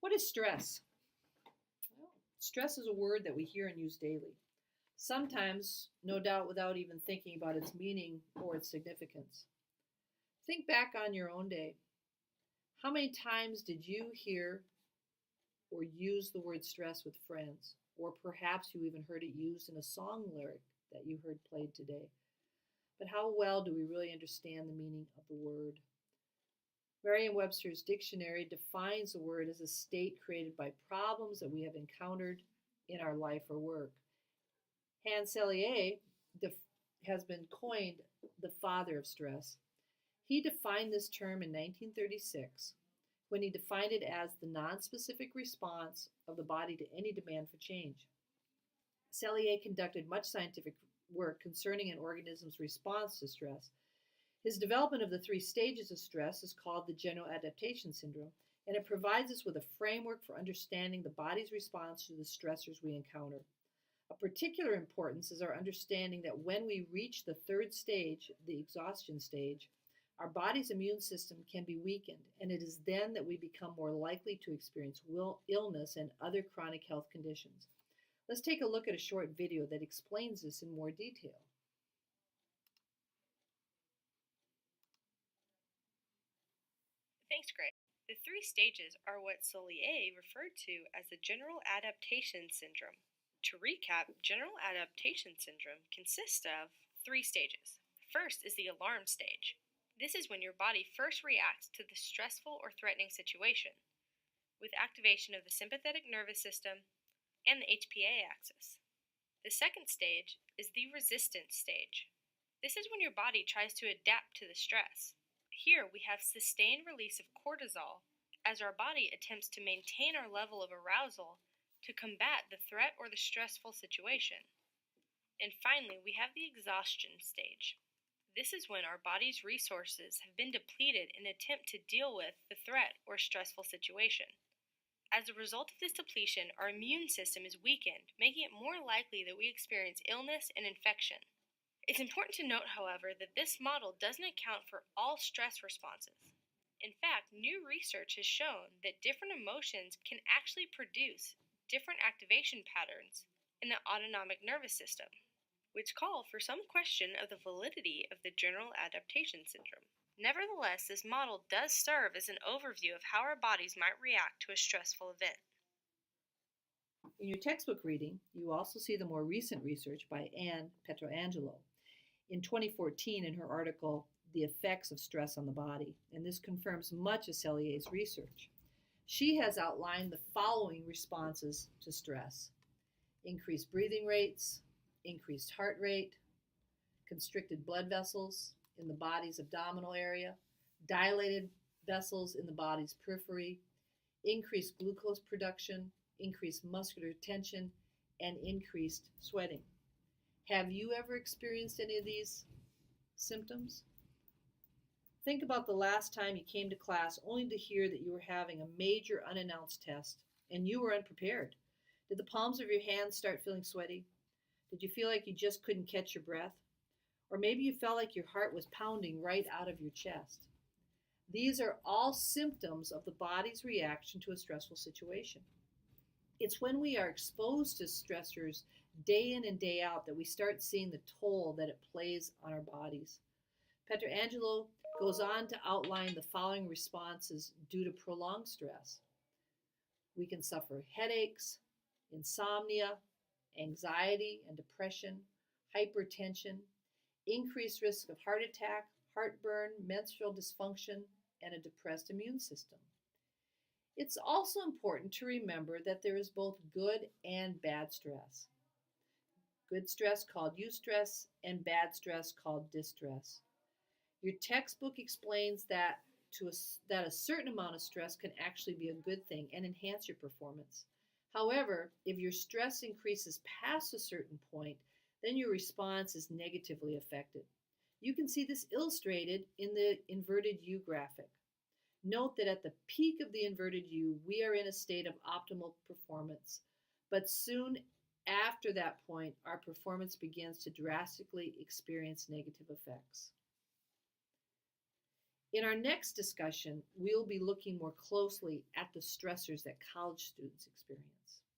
What is stress? Well, stress is a word that we hear and use daily, sometimes, no doubt, without even thinking about its meaning or its significance. Think back on your own day. How many times did you hear or use the word stress with friends? Or perhaps you even heard it used in a song lyric that you heard played today. But how well do we really understand the meaning of the word? Merriam Webster's dictionary defines the word as a state created by problems that we have encountered in our life or work. Hans Selye has been coined the father of stress. He defined this term in 1936 when he defined it as the nonspecific response of the body to any demand for change. Selye conducted much scientific work concerning an organism's response to stress. His development of the three stages of stress is called the general adaptation syndrome, and it provides us with a framework for understanding the body's response to the stressors we encounter. Of particular importance is our understanding that when we reach the third stage, the exhaustion stage, our body's immune system can be weakened, and it is then that we become more likely to experience illness and other chronic health conditions. Let's take a look at a short video that explains this in more detail. Thanks, Greg. The three stages are what Selye referred to as the general adaptation syndrome. To recap, general adaptation syndrome consists of three stages. First is the alarm stage. This is when your body first reacts to the stressful or threatening situation, with activation of the sympathetic nervous system and the HPA axis. The second stage is the resistance stage. This is when your body tries to adapt to the stress. Here we have sustained release of cortisol as our body attempts to maintain our level of arousal to combat the threat or the stressful situation. And finally, we have the exhaustion stage. This is when our body's resources have been depleted in an attempt to deal with the threat or stressful situation. As a result of this depletion, our immune system is weakened, making it more likely that we experience illness and infection. It's important to note, however, that this model doesn't account for all stress responses. In fact, new research has shown that different emotions can actually produce different activation patterns in the autonomic nervous system, which call for some question of the validity of the general adaptation syndrome. Nevertheless, this model does serve as an overview of how our bodies might react to a stressful event. In your textbook reading, you also see the more recent research by Anne Pietrangelo in 2014 in her article, The Effects of Stress on the Body, and this confirms much of Selye's research. She has outlined the following responses to stress: increased breathing rates, increased heart rate, constricted blood vessels in the body's abdominal area, dilated vessels in the body's periphery, increased glucose production, increased muscular tension, and increased sweating. Have you ever experienced any of these symptoms? Think about the last time you came to class only to hear that you were having a major unannounced test and you were unprepared. Did the palms of your hands start feeling sweaty? Did you feel like you just couldn't catch your breath? Or maybe you felt like your heart was pounding right out of your chest. These are all symptoms of the body's reaction to a stressful situation. It's when we are exposed to stressors day in and day out that we start seeing the toll that it plays on our bodies. Pietrangelo goes on to outline the following responses due to prolonged stress. We can suffer headaches, insomnia, anxiety and depression, hypertension, increased risk of heart attack, heartburn, menstrual dysfunction, and a depressed immune system. It's also important to remember that there is both good and bad stress. Good stress called eustress and bad stress called distress. Your textbook explains that a certain amount of stress can actually be a good thing and enhance your performance. However, if your stress increases past a certain point, then your response is negatively affected. You can see this illustrated in the inverted U graphic. Note that at the peak of the inverted U, we are in a state of optimal performance, but soon after that point, our performance begins to drastically experience negative effects. In our next discussion, we'll be looking more closely at the stressors that college students experience.